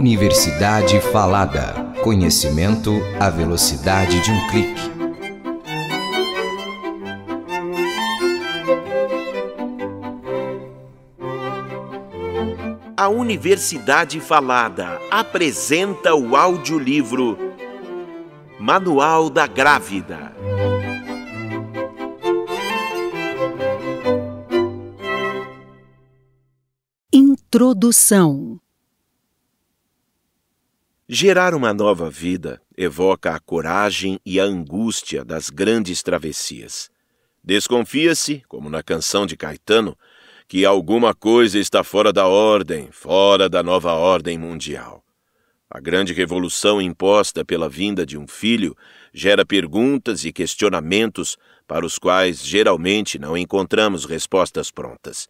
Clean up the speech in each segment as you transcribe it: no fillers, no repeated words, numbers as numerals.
Universidade Falada. Conhecimento à velocidade de um clique. A Universidade Falada apresenta o audiolivro Manual da Grávida. Introdução. Gerar uma nova vida evoca a coragem e a angústia das grandes travessias. Desconfia-se, como na canção de Caetano, que alguma coisa está fora da ordem, fora da nova ordem mundial. A grande revolução imposta pela vinda de um filho gera perguntas e questionamentos para os quais geralmente não encontramos respostas prontas.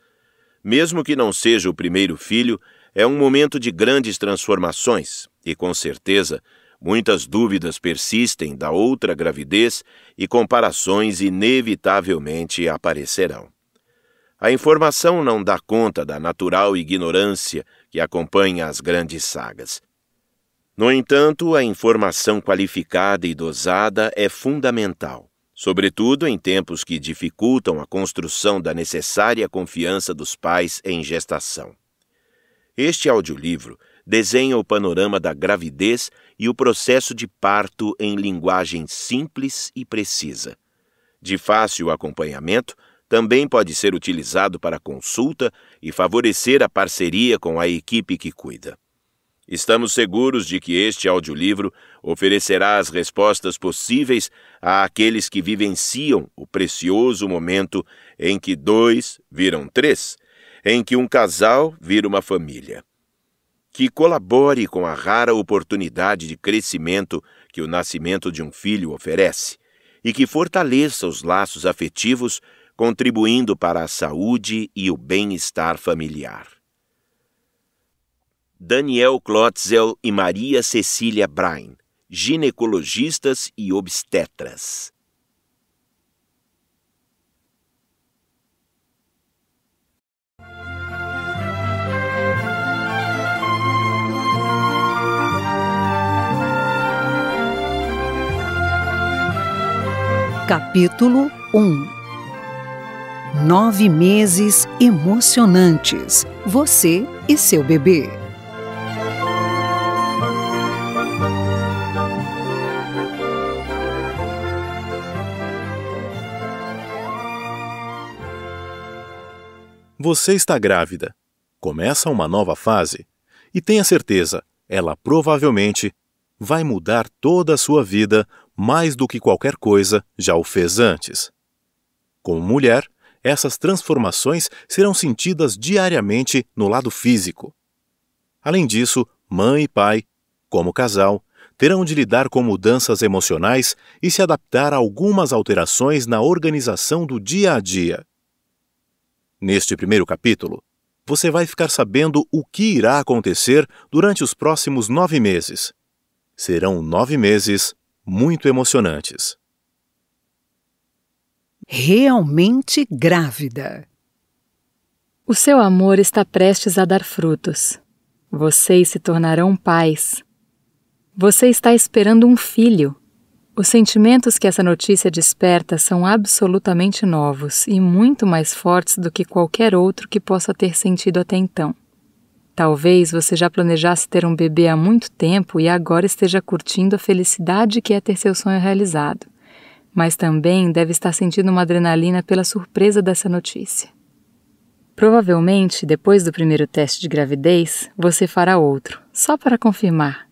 Mesmo que não seja o primeiro filho, é um momento de grandes transformações e, com certeza, muitas dúvidas persistem da outra gravidez e comparações inevitavelmente aparecerão. A informação não dá conta da natural ignorância que acompanha as grandes sagas. No entanto, a informação qualificada e dosada é fundamental, sobretudo em tempos que dificultam a construção da necessária confiança dos pais em gestação. Este audiolivro desenha o panorama da gravidez e o processo de parto em linguagem simples e precisa. De fácil acompanhamento, também pode ser utilizado para consulta e favorecer a parceria com a equipe que cuida. Estamos seguros de que este audiolivro oferecerá as respostas possíveis àqueles que vivenciam o precioso momento em que 2 viram 3, em que um casal vira uma família. Que colabore com a rara oportunidade de crescimento que o nascimento de um filho oferece e que fortaleça os laços afetivos, contribuindo para a saúde e o bem-estar familiar. Daniel Klotzel e Maria Cecília Brain, ginecologistas e obstetras. Capítulo 1. 9 meses emocionantes. Você e seu bebê. Você está grávida. Começa uma nova fase. E tenha certeza, ela provavelmente vai mudar toda a sua vida mais do que qualquer coisa já o fez antes. Como mulher, essas transformações serão sentidas diariamente no lado físico. Além disso, mãe e pai, como casal, terão de lidar com mudanças emocionais e se adaptar a algumas alterações na organização do dia a dia. Neste primeiro capítulo, você vai ficar sabendo o que irá acontecer durante os próximos 9 meses. Serão 9 meses muito emocionantes. Realmente grávida. O seu amor está prestes a dar frutos. Vocês se tornarão pais. Você está esperando um filho. Os sentimentos que essa notícia desperta são absolutamente novos e muito mais fortes do que qualquer outro que possa ter sentido até então. Talvez você já planejasse ter um bebê há muito tempo e agora esteja curtindo a felicidade que é ter seu sonho realizado. Mas também deve estar sentindo uma adrenalina pela surpresa dessa notícia. Provavelmente, depois do primeiro teste de gravidez, você fará outro, só para confirmar.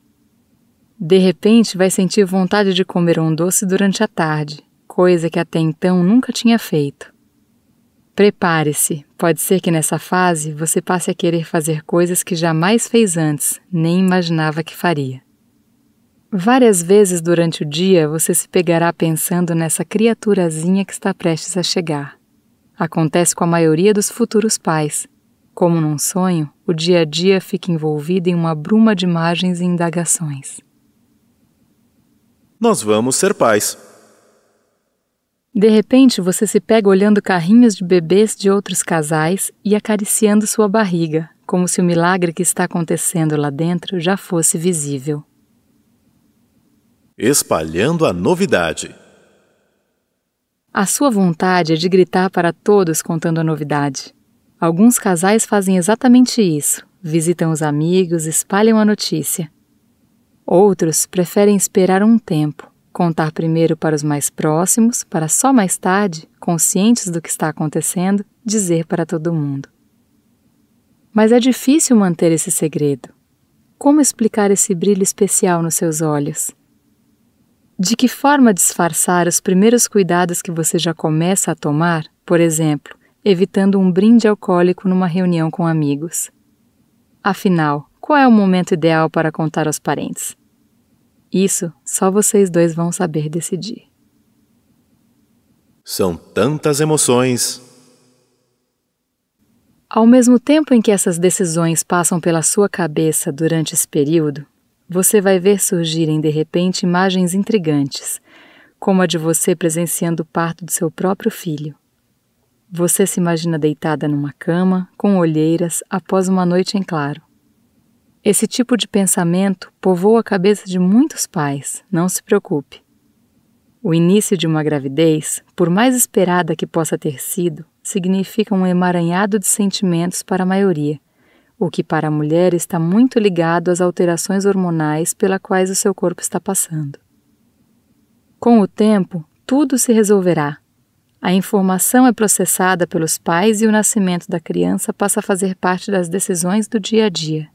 De repente, vai sentir vontade de comer um doce durante a tarde, coisa que até então nunca tinha feito. Prepare-se, pode ser que nessa fase você passe a querer fazer coisas que jamais fez antes, nem imaginava que faria. Várias vezes durante o dia você se pegará pensando nessa criaturazinha que está prestes a chegar. Acontece com a maioria dos futuros pais. Como num sonho, o dia a dia fica envolvido em uma bruma de imagens e indagações. Nós vamos ser pais. De repente, você se pega olhando carrinhos de bebês de outros casais e acariciando sua barriga, como se o milagre que está acontecendo lá dentro já fosse visível. Espalhando a novidade. A sua vontade é de gritar para todos contando a novidade. Alguns casais fazem exatamente isso, visitam os amigos, espalham a notícia. Outros preferem esperar um tempo, contar primeiro para os mais próximos, para só mais tarde, conscientes do que está acontecendo, dizer para todo mundo. Mas é difícil manter esse segredo. Como explicar esse brilho especial nos seus olhos? De que forma disfarçar os primeiros cuidados que você já começa a tomar, por exemplo, evitando um brinde alcoólico numa reunião com amigos? Afinal, qual é o momento ideal para contar aos parentes? Isso só vocês dois vão saber decidir. São tantas emoções. Ao mesmo tempo em que essas decisões passam pela sua cabeça durante esse período, você vai ver surgirem de repente imagens intrigantes, como a de você presenciando o parto do seu próprio filho. Você se imagina deitada numa cama, com olheiras, após uma noite em claro. Esse tipo de pensamento povoa a cabeça de muitos pais, não se preocupe. O início de uma gravidez, por mais esperada que possa ter sido, significa um emaranhado de sentimentos para a maioria, o que para a mulher está muito ligado às alterações hormonais pelas quais o seu corpo está passando. Com o tempo, tudo se resolverá. A informação é processada pelos pais e o nascimento da criança passa a fazer parte das decisões do dia a dia.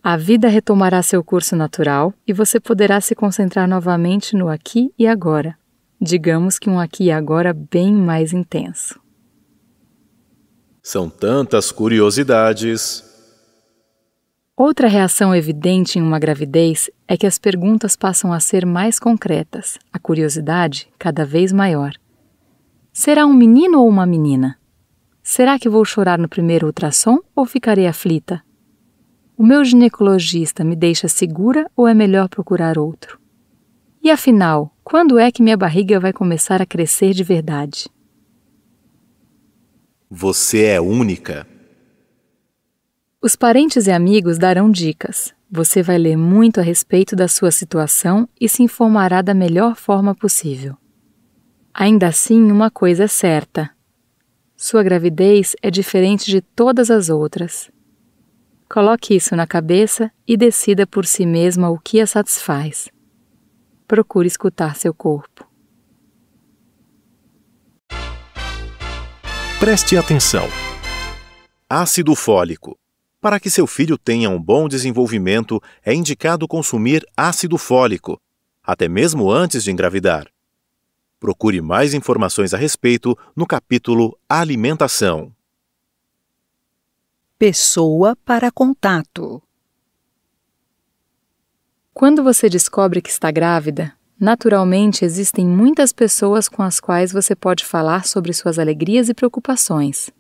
A vida retomará seu curso natural e você poderá se concentrar novamente no aqui e agora. Digamos que um aqui e agora bem mais intenso. São tantas curiosidades. Outra reação evidente em uma gravidez é que as perguntas passam a ser mais concretas, a curiosidade cada vez maior. Será um menino ou uma menina? Será que vou chorar no primeiro ultrassom ou ficarei aflita? O meu ginecologista me deixa segura ou é melhor procurar outro? E afinal, quando é que minha barriga vai começar a crescer de verdade? Você é única. Os parentes e amigos darão dicas. Você vai ler muito a respeito da sua situação e se informará da melhor forma possível. Ainda assim, uma coisa é certa. Sua gravidez é diferente de todas as outras. Coloque isso na cabeça e decida por si mesma o que a satisfaz. Procure escutar seu corpo. Preste atenção. Ácido fólico. Para que seu filho tenha um bom desenvolvimento, é indicado consumir ácido fólico, até mesmo antes de engravidar. Procure mais informações a respeito no capítulo Alimentação. Pessoa para contato. Quando você descobre que está grávida, naturalmente existem muitas pessoas com as quais você pode falar sobre suas alegrias e preocupações.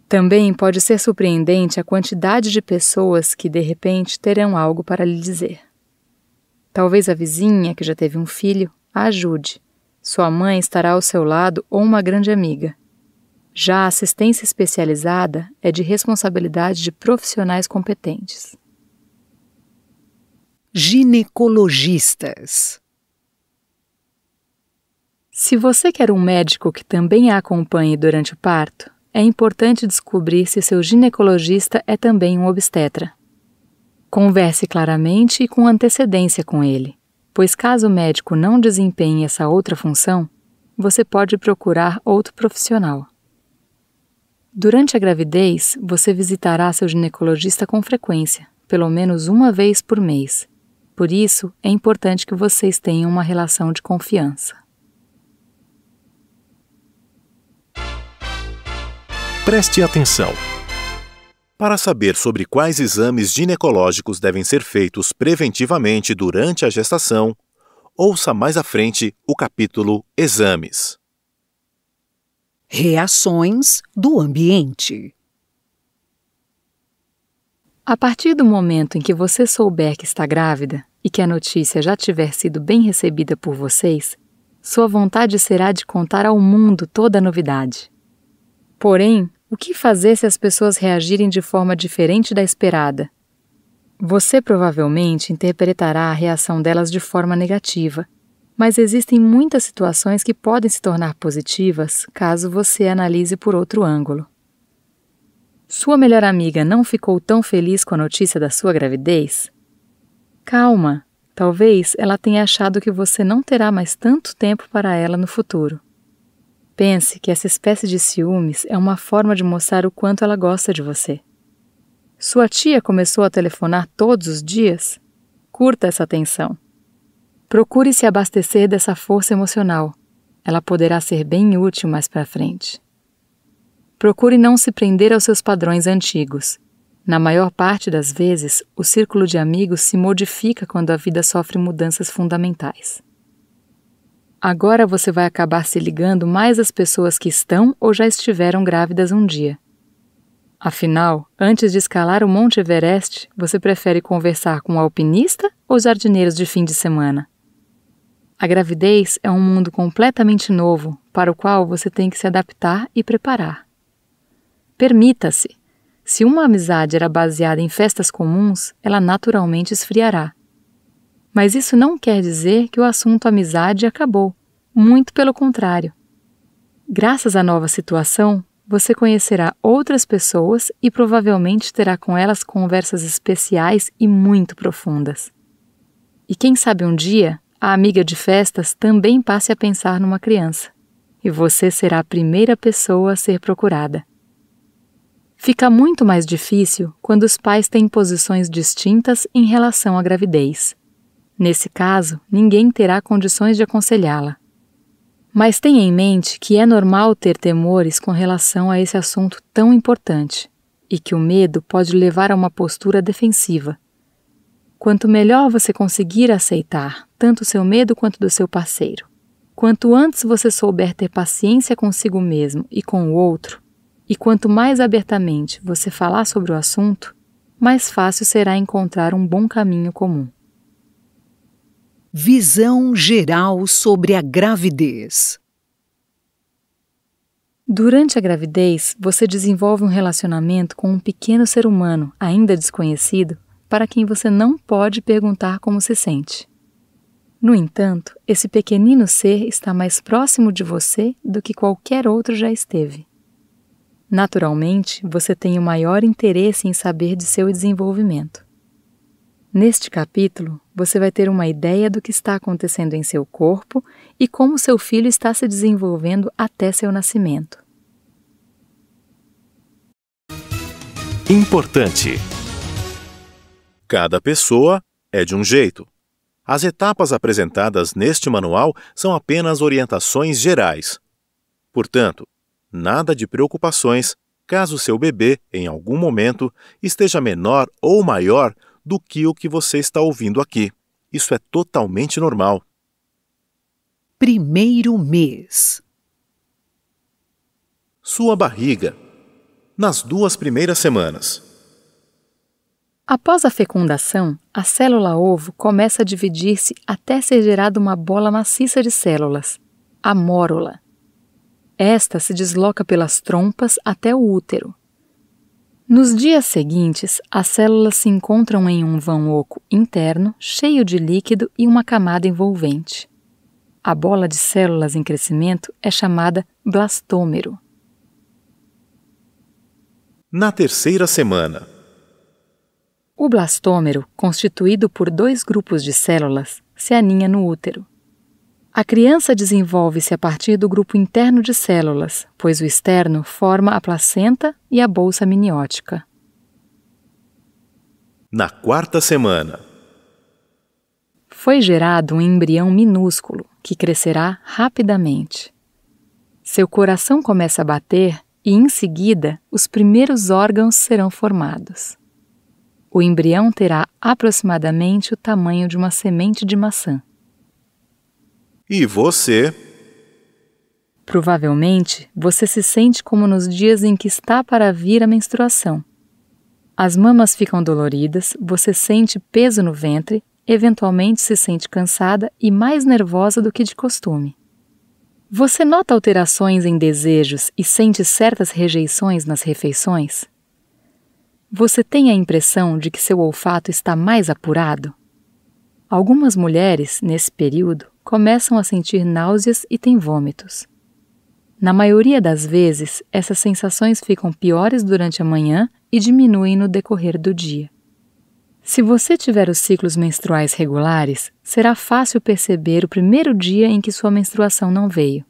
Também pode ser surpreendente a quantidade de pessoas que, de repente, terão algo para lhe dizer. Talvez a vizinha, que já teve um filho, a ajude. Sua mãe estará ao seu lado ou uma grande amiga. Já a assistência especializada é de responsabilidade de profissionais competentes. Ginecologistas. Se você quer um médico que também a acompanhe durante o parto, é importante descobrir se seu ginecologista é também um obstetra. Converse claramente e com antecedência com ele, pois caso o médico não desempenhe essa outra função, você pode procurar outro profissional. Durante a gravidez, você visitará seu ginecologista com frequência, pelo menos uma vez por mês. Por isso, é importante que vocês tenham uma relação de confiança. Preste atenção. Para saber sobre quais exames ginecológicos devem ser feitos preventivamente durante a gestação, ouça mais à frente o capítulo Exames. Reações do ambiente. A partir do momento em que você souber que está grávida e que a notícia já tiver sido bem recebida por vocês, sua vontade será de contar ao mundo toda a novidade. Porém, o que fazer se as pessoas reagirem de forma diferente da esperada? Você provavelmente interpretará a reação delas de forma negativa, mas existem muitas situações que podem se tornar positivas caso você analise por outro ângulo. Sua melhor amiga não ficou tão feliz com a notícia da sua gravidez? Calma, talvez ela tenha achado que você não terá mais tanto tempo para ela no futuro. Pense que essa espécie de ciúmes é uma forma de mostrar o quanto ela gosta de você. Sua tia começou a telefonar todos os dias? Curta essa atenção. Procure se abastecer dessa força emocional. Ela poderá ser bem útil mais para frente. Procure não se prender aos seus padrões antigos. Na maior parte das vezes, o círculo de amigos se modifica quando a vida sofre mudanças fundamentais. Agora você vai acabar se ligando mais às pessoas que estão ou já estiveram grávidas um dia. Afinal, antes de escalar o Monte Everest, você prefere conversar com um alpinista ou jardineiros de fim de semana? A gravidez é um mundo completamente novo para o qual você tem que se adaptar e preparar. Permita-se. Se uma amizade era baseada em festas comuns, ela naturalmente esfriará. Mas isso não quer dizer que o assunto amizade acabou. Muito pelo contrário. Graças à nova situação, você conhecerá outras pessoas e provavelmente terá com elas conversas especiais e muito profundas. E quem sabe um dia, a amiga de festas também passe a pensar numa criança, e você será a primeira pessoa a ser procurada. Fica muito mais difícil quando os pais têm posições distintas em relação à gravidez. Nesse caso, ninguém terá condições de aconselhá-la. Mas tenha em mente que é normal ter temores com relação a esse assunto tão importante, e que o medo pode levar a uma postura defensiva. Quanto melhor você conseguir aceitar tanto o seu medo quanto do seu parceiro, quanto antes você souber ter paciência consigo mesmo e com o outro, e quanto mais abertamente você falar sobre o assunto, mais fácil será encontrar um bom caminho comum. Visão geral sobre a gravidez. Durante a gravidez, você desenvolve um relacionamento com um pequeno ser humano, ainda desconhecido, para quem você não pode perguntar como se sente. No entanto, esse pequenino ser está mais próximo de você do que qualquer outro já esteve. Naturalmente, você tem o maior interesse em saber de seu desenvolvimento. Neste capítulo, você vai ter uma ideia do que está acontecendo em seu corpo e como seu filho está se desenvolvendo até seu nascimento. Importante. Cada pessoa é de um jeito. As etapas apresentadas neste manual são apenas orientações gerais. Portanto, nada de preocupações caso seu bebê, em algum momento, esteja menor ou maior do que o que você está ouvindo aqui. Isso é totalmente normal. Primeiro mês. Sua barriga. Nas 2 primeiras semanas. Após a fecundação, a célula-ovo começa a dividir-se até ser gerada uma bola maciça de células, a mórula. Esta se desloca pelas trompas até o útero. Nos dias seguintes, as células se encontram em um vão oco interno, cheio de líquido e uma camada envolvente. A bola de células em crescimento é chamada blastômero. Na 3ª semana. O blastômero, constituído por 2 grupos de células, se aninha no útero. A criança desenvolve-se a partir do grupo interno de células, pois o externo forma a placenta e a bolsa amniótica. Na 4ª semana. Foi gerado um embrião minúsculo, que crescerá rapidamente. Seu coração começa a bater e, em seguida, os primeiros órgãos serão formados. O embrião terá aproximadamente o tamanho de uma semente de maçã. E você? Provavelmente, você se sente como nos dias em que está para vir a menstruação. As mamas ficam doloridas, você sente peso no ventre, eventualmente se sente cansada e mais nervosa do que de costume. Você nota alterações em desejos e sente certas rejeições nas refeições? Você tem a impressão de que seu olfato está mais apurado? Algumas mulheres, nesse período, começam a sentir náuseas e têm vômitos. Na maioria das vezes, essas sensações ficam piores durante a manhã e diminuem no decorrer do dia. Se você tiver os ciclos menstruais regulares, será fácil perceber o primeiro dia em que sua menstruação não veio,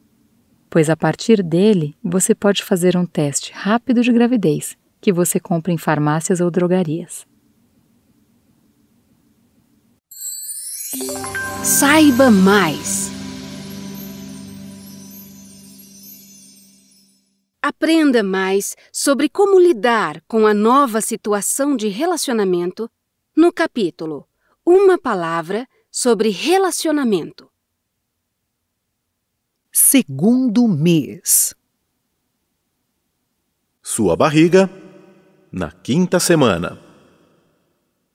pois a partir dele você pode fazer um teste rápido de gravidez, que você compra em farmácias ou drogarias. Saiba mais. Aprenda mais sobre como lidar com a nova situação de relacionamento no capítulo Uma Palavra sobre Relacionamento. Segundo mês. Sua barriga na 5ª semana.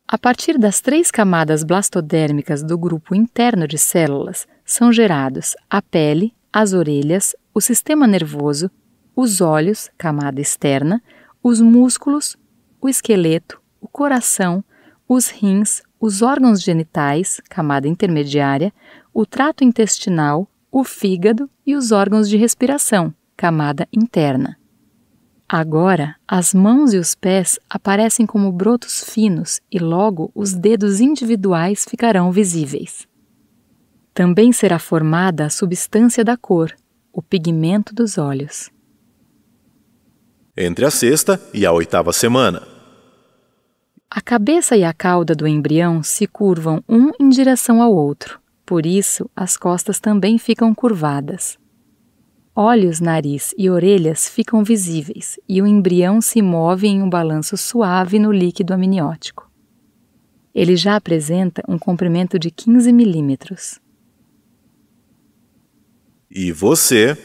A partir das 3 camadas blastodérmicas do grupo interno de células, são gerados a pele, as orelhas, o sistema nervoso, os olhos, camada externa, os músculos, o esqueleto, o coração, os rins, os órgãos genitais, camada intermediária, o trato intestinal, o fígado e os órgãos de respiração, camada interna. Agora, as mãos e os pés aparecem como brotos finos e logo os dedos individuais ficarão visíveis. Também será formada a substância da cor, o pigmento dos olhos. Entre a 6ª e a 8ª semana. A cabeça e a cauda do embrião se curvam um em direção ao outro, por isso as costas também ficam curvadas. Olhos, nariz e orelhas ficam visíveis e o embrião se move em um balanço suave no líquido amniótico. Ele já apresenta um comprimento de 15 milímetros. E você?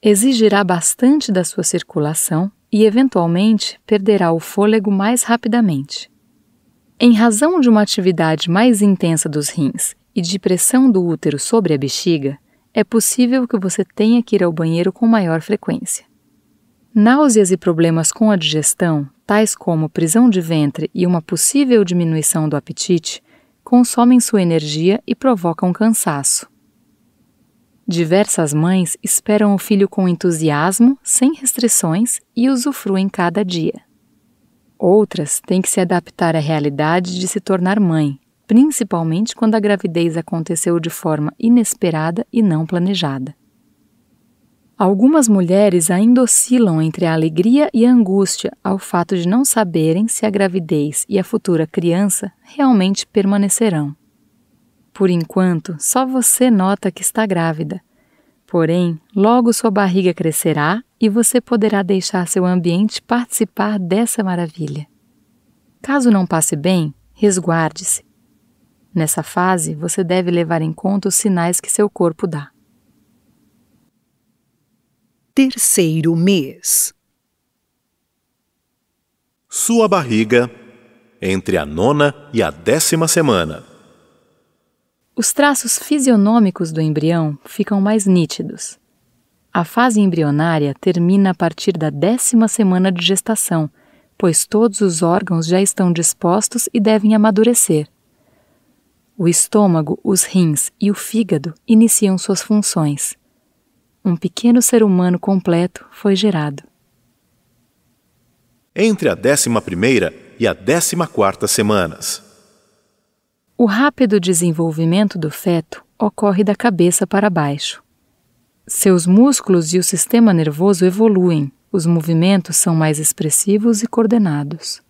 Exigirá bastante da sua circulação e, eventualmente, perderá o fôlego mais rapidamente. Em razão de uma atividade mais intensa dos rins e de pressão do útero sobre a bexiga, é possível que você tenha que ir ao banheiro com maior frequência. Náuseas e problemas com a digestão, tais como prisão de ventre e uma possível diminuição do apetite, consomem sua energia e provocam cansaço. Diversas mães esperam o filho com entusiasmo, sem restrições e usufruem cada dia. Outras têm que se adaptar à realidade de se tornar mãe, principalmente quando a gravidez aconteceu de forma inesperada e não planejada. Algumas mulheres ainda oscilam entre a alegria e a angústia ao fato de não saberem se a gravidez e a futura criança realmente permanecerão. Por enquanto, só você nota que está grávida. Porém, logo sua barriga crescerá e você poderá deixar seu ambiente participar dessa maravilha. Caso não passe bem, resguarde-se. Nessa fase, você deve levar em conta os sinais que seu corpo dá. Terceiro mês. Sua barriga entre a 9ª e a 10ª semana. Os traços fisionômicos do embrião ficam mais nítidos. A fase embrionária termina a partir da 10ª semana de gestação, pois todos os órgãos já estão dispostos e devem amadurecer. O estômago, os rins e o fígado iniciam suas funções. Um pequeno ser humano completo foi gerado. Entre a 11ª e a 14ª semanas. O rápido desenvolvimento do feto ocorre da cabeça para baixo. Seus músculos e o sistema nervoso evoluem, os movimentos são mais expressivos e coordenados.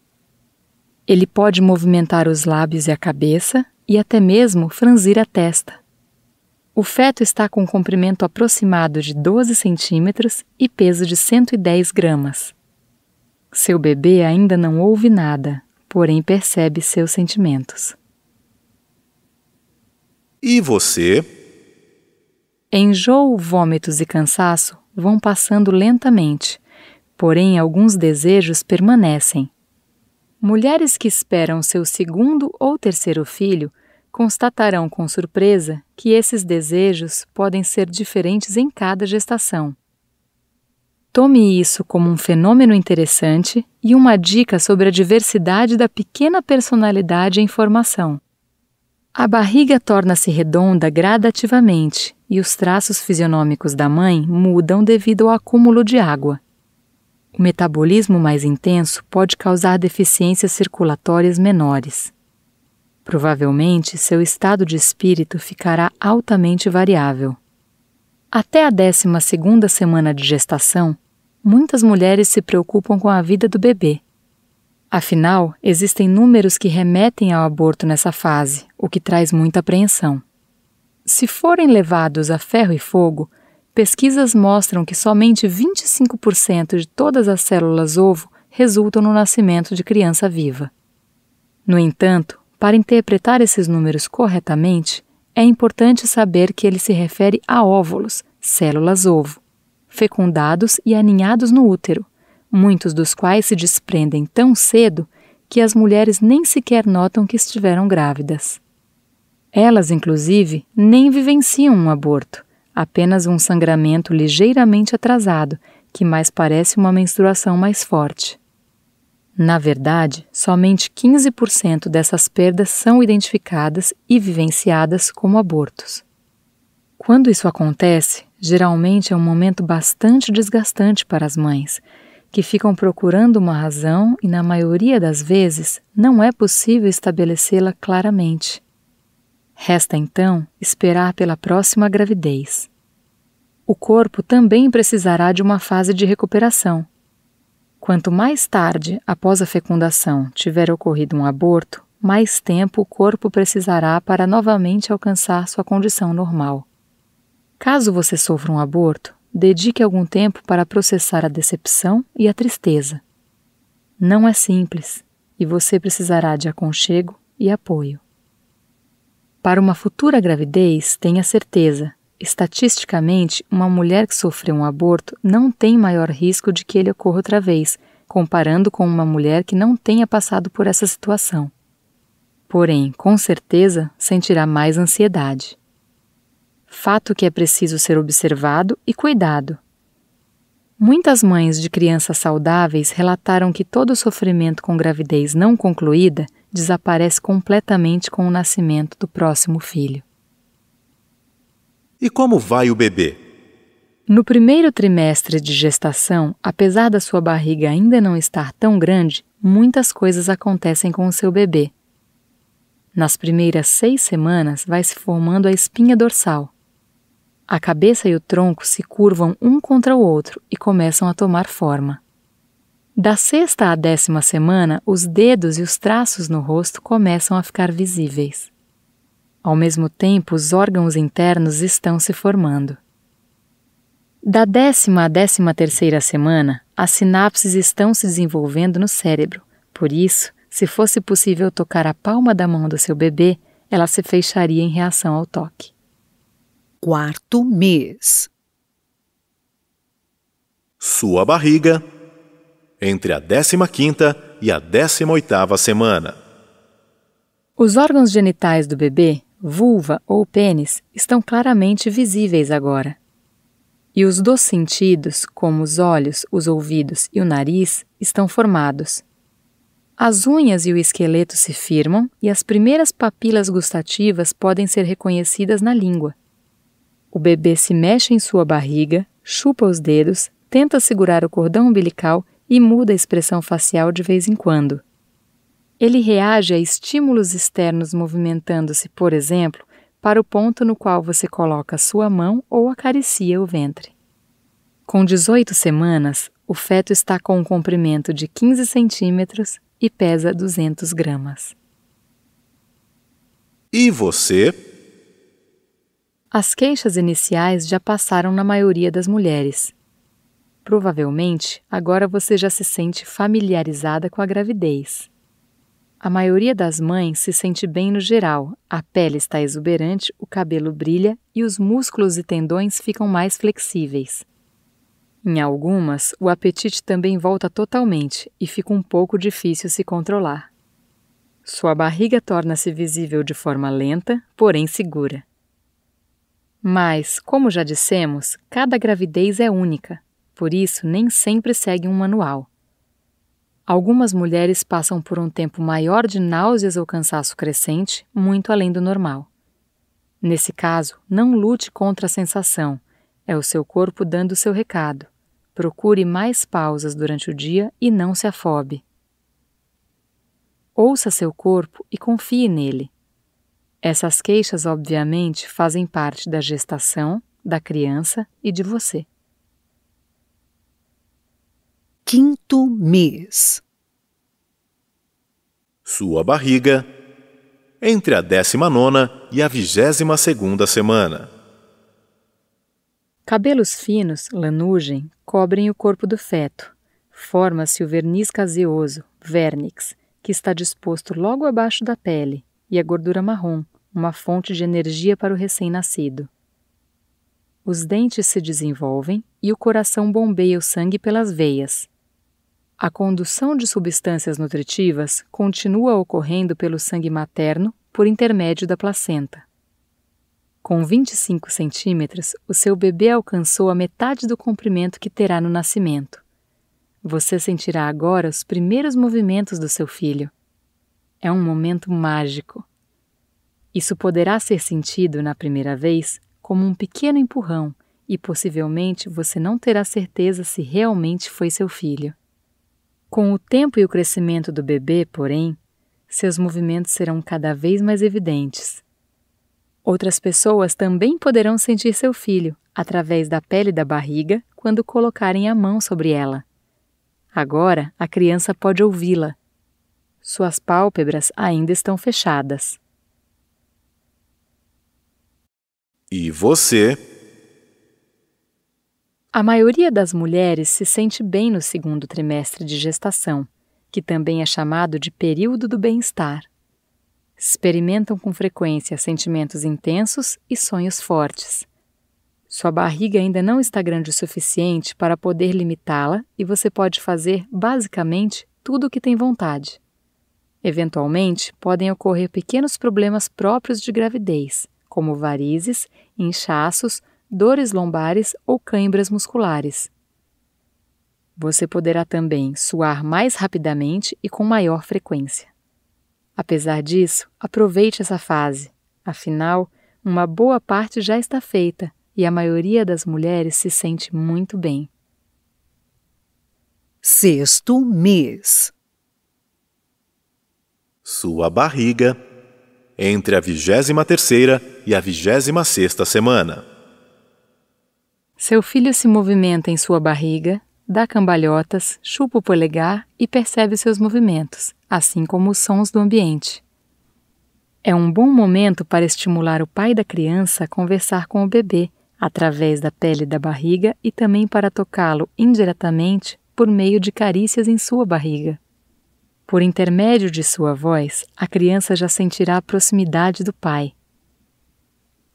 Ele pode movimentar os lábios e a cabeça e até mesmo franzir a testa. O feto está com um comprimento aproximado de 12 centímetros e peso de 110 gramas. Seu bebê ainda não ouve nada, porém percebe seus sentimentos. E você? Enjoo, vômitos e cansaço vão passando lentamente, porém alguns desejos permanecem. Mulheres que esperam seu 2º ou 3º filho constatarão com surpresa que esses desejos podem ser diferentes em cada gestação. Tome isso como um fenômeno interessante e uma dica sobre a diversidade da pequena personalidade em formação. A barriga torna-se redonda gradativamente e os traços fisionômicos da mãe mudam devido ao acúmulo de água. O metabolismo mais intenso pode causar deficiências circulatórias menores. Provavelmente, seu estado de espírito ficará altamente variável. Até a 12ª semana de gestação, muitas mulheres se preocupam com a vida do bebê. Afinal, existem números que remetem ao aborto nessa fase, o que traz muita apreensão. Se forem levados a ferro e fogo, pesquisas mostram que somente 25% de todas as células-ovo resultam no nascimento de criança viva. No entanto, para interpretar esses números corretamente, é importante saber que ele se refere a óvulos, células-ovo, fecundados e aninhados no útero, muitos dos quais se desprendem tão cedo que as mulheres nem sequer notam que estiveram grávidas. Elas, inclusive, nem vivenciam um aborto, apenas um sangramento ligeiramente atrasado, que mais parece uma menstruação mais forte. Na verdade, somente 15% dessas perdas são identificadas e vivenciadas como abortos. Quando isso acontece, geralmente é um momento bastante desgastante para as mães, que ficam procurando uma razão e, na maioria das vezes, não é possível estabelecê-la claramente. Resta, então, esperar pela próxima gravidez. O corpo também precisará de uma fase de recuperação. Quanto mais tarde, após a fecundação, tiver ocorrido um aborto, mais tempo o corpo precisará para novamente alcançar sua condição normal. Caso você sofra um aborto, dedique algum tempo para processar a decepção e a tristeza. Não é simples, e você precisará de aconchego e apoio. Para uma futura gravidez, tenha certeza, estatisticamente, uma mulher que sofreu um aborto não tem maior risco de que ele ocorra outra vez, comparando com uma mulher que não tenha passado por essa situação. Porém, com certeza, sentirá mais ansiedade. Fato que é preciso ser observado e cuidado. Muitas mães de crianças saudáveis relataram que todo o sofrimento com gravidez não concluída desaparece completamente com o nascimento do próximo filho. E como vai o bebê? No primeiro trimestre de gestação, apesar da sua barriga ainda não estar tão grande, muitas coisas acontecem com o seu bebê. Nas primeiras 6 semanas vai se formando a espinha dorsal. A cabeça e o tronco se curvam um contra o outro e começam a tomar forma. Da 6ª à 10ª semana, os dedos e os traços no rosto começam a ficar visíveis. Ao mesmo tempo, os órgãos internos estão se formando. Da 10ª à 13ª semana, as sinapses estão se desenvolvendo no cérebro. Por isso, se fosse possível tocar a palma da mão do seu bebê, ela se fecharia em reação ao toque. 4º mês. Sua barriga, entre a 15ª e a 18ª semana. Os órgãos genitais do bebê, vulva ou pênis, estão claramente visíveis agora. E os dos sentidos, como os olhos, os ouvidos e o nariz, estão formados. As unhas e o esqueleto se firmam e as primeiras papilas gustativas podem ser reconhecidas na língua. O bebê se mexe em sua barriga, chupa os dedos, tenta segurar o cordão umbilical e muda a expressão facial de vez em quando. Ele reage a estímulos externos movimentando-se, por exemplo, para o ponto no qual você coloca sua mão ou acaricia o ventre. Com 18 semanas, o feto está com um comprimento de 15 centímetros e pesa 200 gramas. E você? As queixas iniciais já passaram na maioria das mulheres. Provavelmente, agora você já se sente familiarizada com a gravidez. A maioria das mães se sente bem no geral, a pele está exuberante, o cabelo brilha e os músculos e tendões ficam mais flexíveis. Em algumas, o apetite também volta totalmente e fica um pouco difícil se controlar. Sua barriga torna-se visível de forma lenta, porém segura. Mas, como já dissemos, cada gravidez é única, por isso nem sempre segue um manual. Algumas mulheres passam por um tempo maior de náuseas ou cansaço crescente, muito além do normal. Nesse caso, não lute contra a sensação, é o seu corpo dando o seu recado. Procure mais pausas durante o dia e não se afobe. Ouça seu corpo e confie nele. Essas queixas, obviamente, fazem parte da gestação, da criança e de você. 5º mês. Sua barriga, entre a 19ª e a 22ª semana. Cabelos finos, lanugem, cobrem o corpo do feto. Forma-se o verniz caseoso, vernix, que está disposto logo abaixo da pele, e a gordura marrom, uma fonte de energia para o recém-nascido. Os dentes se desenvolvem e o coração bombeia o sangue pelas veias. A condução de substâncias nutritivas continua ocorrendo pelo sangue materno por intermédio da placenta. Com 25 centímetros, o seu bebê alcançou a metade do comprimento que terá no nascimento. Você sentirá agora os primeiros movimentos do seu filho. É um momento mágico. Isso poderá ser sentido, na primeira vez, como um pequeno empurrão e possivelmente você não terá certeza se realmente foi seu filho. Com o tempo e o crescimento do bebê, porém, seus movimentos serão cada vez mais evidentes. Outras pessoas também poderão sentir seu filho através da pele da barriga quando colocarem a mão sobre ela. Agora, a criança pode ouvi-la. Suas pálpebras ainda estão fechadas. E você? A maioria das mulheres se sente bem no 2º trimestre de gestação, que também é chamado de período do bem-estar. Experimentam com frequência sentimentos intensos e sonhos fortes. Sua barriga ainda não está grande o suficiente para poder limitá-la e você pode fazer, basicamente, tudo o que tem vontade. Eventualmente, podem ocorrer pequenos problemas próprios de gravidez, como varizes, inchaços, dores lombares ou cãibras musculares. Você poderá também suar mais rapidamente e com maior frequência. Apesar disso, aproveite essa fase. Afinal, uma boa parte já está feita e a maioria das mulheres se sente muito bem. 6º mês. Sua barriga, entre a 23ª e a 26ª semana. Seu filho se movimenta em sua barriga, dá cambalhotas, chupa o polegar e percebe seus movimentos, assim como os sons do ambiente. É um bom momento para estimular o pai da criança a conversar com o bebê, através da pele da barriga e também para tocá-lo indiretamente por meio de carícias em sua barriga. Por intermédio de sua voz, a criança já sentirá a proximidade do pai.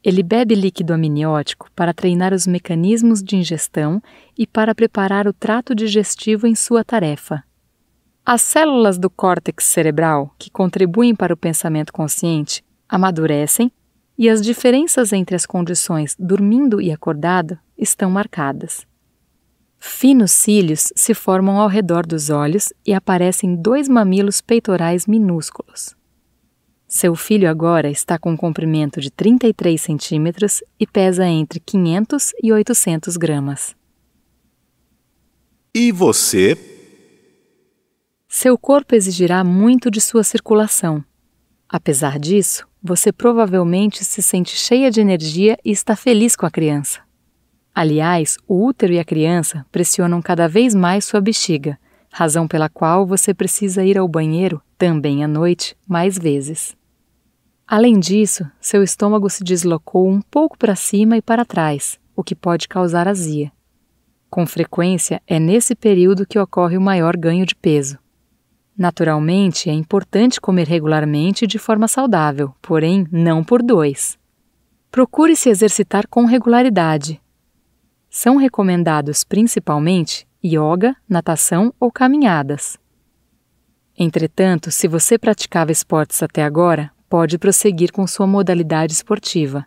Ele bebe líquido amniótico para treinar os mecanismos de ingestão e para preparar o trato digestivo em sua tarefa. As células do córtex cerebral, que contribuem para o pensamento consciente, amadurecem e as diferenças entre as condições dormindo e acordado estão marcadas. Finos cílios se formam ao redor dos olhos e aparecem 2 mamilos peitorais minúsculos. Seu filho agora está com um comprimento de 33 centímetros e pesa entre 500 e 800 gramas. E você? Seu corpo exigirá muito de sua circulação. Apesar disso, você provavelmente se sente cheia de energia e está feliz com a criança. Aliás, o útero e a criança pressionam cada vez mais sua bexiga, razão pela qual você precisa ir ao banheiro, também à noite, mais vezes. Além disso, seu estômago se deslocou um pouco para cima e para trás, o que pode causar azia. Com frequência, é nesse período que ocorre o maior ganho de peso. Naturalmente, é importante comer regularmente e de forma saudável, porém não por 2. Procure se exercitar com regularidade. São recomendados principalmente yoga, natação ou caminhadas. Entretanto, se você praticava esportes até agora, pode prosseguir com sua modalidade esportiva.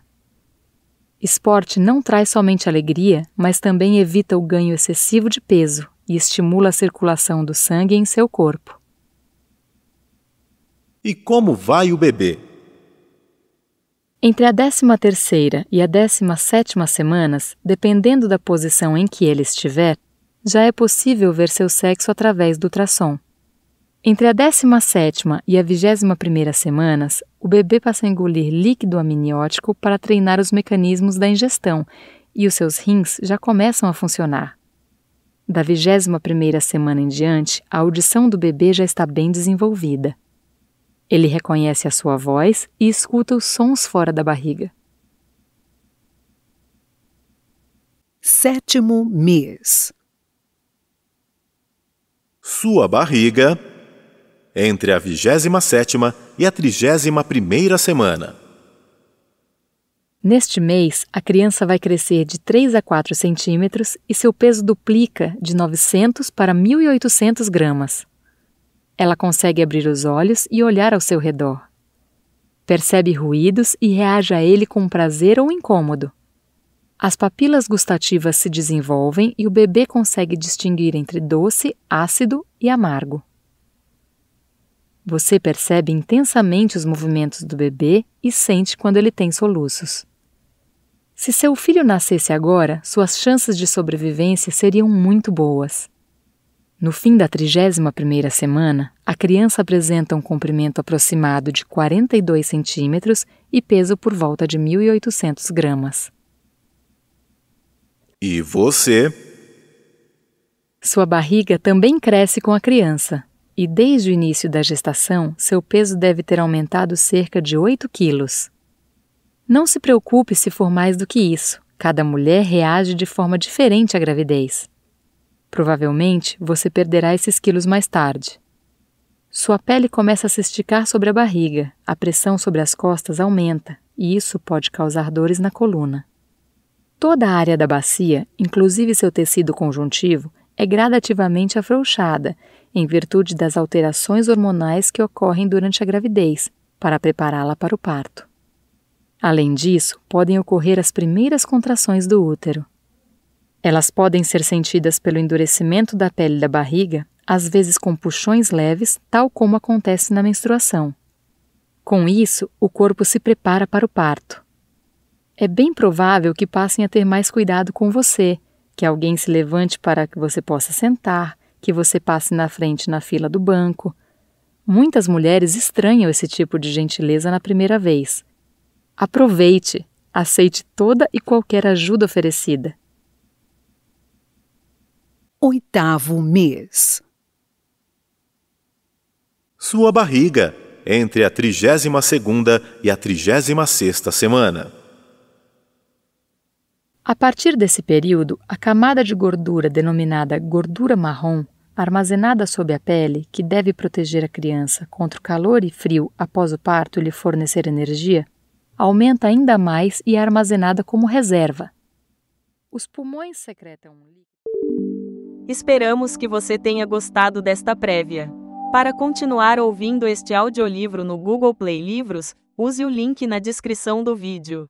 Esporte não traz somente alegria, mas também evita o ganho excessivo de peso e estimula a circulação do sangue em seu corpo. E como vai o bebê? Entre a 13ª e a 17ª semanas, dependendo da posição em que ele estiver, já é possível ver seu sexo através do ultrassom. Entre a 17ª e a 21ª semanas, o bebê passa a engolir líquido amniótico para treinar os mecanismos da ingestão e os seus rins já começam a funcionar. Da 21ª semana em diante, a audição do bebê já está bem desenvolvida. Ele reconhece a sua voz e escuta os sons fora da barriga. 7º mês. Sua barriga entre a 27ª e a 31ª semana. Neste mês, a criança vai crescer de 3 a 4 centímetros e seu peso duplica de 900 para 1.800 gramas. Ela consegue abrir os olhos e olhar ao seu redor. Percebe ruídos e reage a ele com prazer ou incômodo. As papilas gustativas se desenvolvem e o bebê consegue distinguir entre doce, ácido e amargo. Você percebe intensamente os movimentos do bebê e sente quando ele tem soluços. Se seu filho nascesse agora, suas chances de sobrevivência seriam muito boas. No fim da 31ª semana, a criança apresenta um comprimento aproximado de 42 centímetros e peso por volta de 1.800 gramas. E você? Sua barriga também cresce com a criança, e desde o início da gestação, seu peso deve ter aumentado cerca de 8 quilos. Não se preocupe se for mais do que isso, cada mulher reage de forma diferente à gravidez. Provavelmente, você perderá esses quilos mais tarde. Sua pele começa a se esticar sobre a barriga, a pressão sobre as costas aumenta, e isso pode causar dores na coluna. Toda a área da bacia, inclusive seu tecido conjuntivo, é gradativamente afrouxada, em virtude das alterações hormonais que ocorrem durante a gravidez, para prepará-la para o parto. Além disso, podem ocorrer as primeiras contrações do útero. Elas podem ser sentidas pelo endurecimento da pele da barriga, às vezes com puxões leves, tal como acontece na menstruação. Com isso, o corpo se prepara para o parto. É bem provável que passem a ter mais cuidado com você, que alguém se levante para que você possa sentar, que você passe na frente na fila do banco. Muitas mulheres estranham esse tipo de gentileza na primeira vez. Aproveite, aceite toda e qualquer ajuda oferecida. 8º mês. Sua barriga entre a 32ª e a 36ª semana. A partir desse período, a camada de gordura denominada gordura marrom, armazenada sob a pele, que deve proteger a criança contra o calor e frio após o parto e lhe fornecer energia, aumenta ainda mais e é armazenada como reserva. Os pulmões secretam um líquido. Esperamos que você tenha gostado desta prévia. Para continuar ouvindo este audiolivro no Google Play Livros, use o link na descrição do vídeo.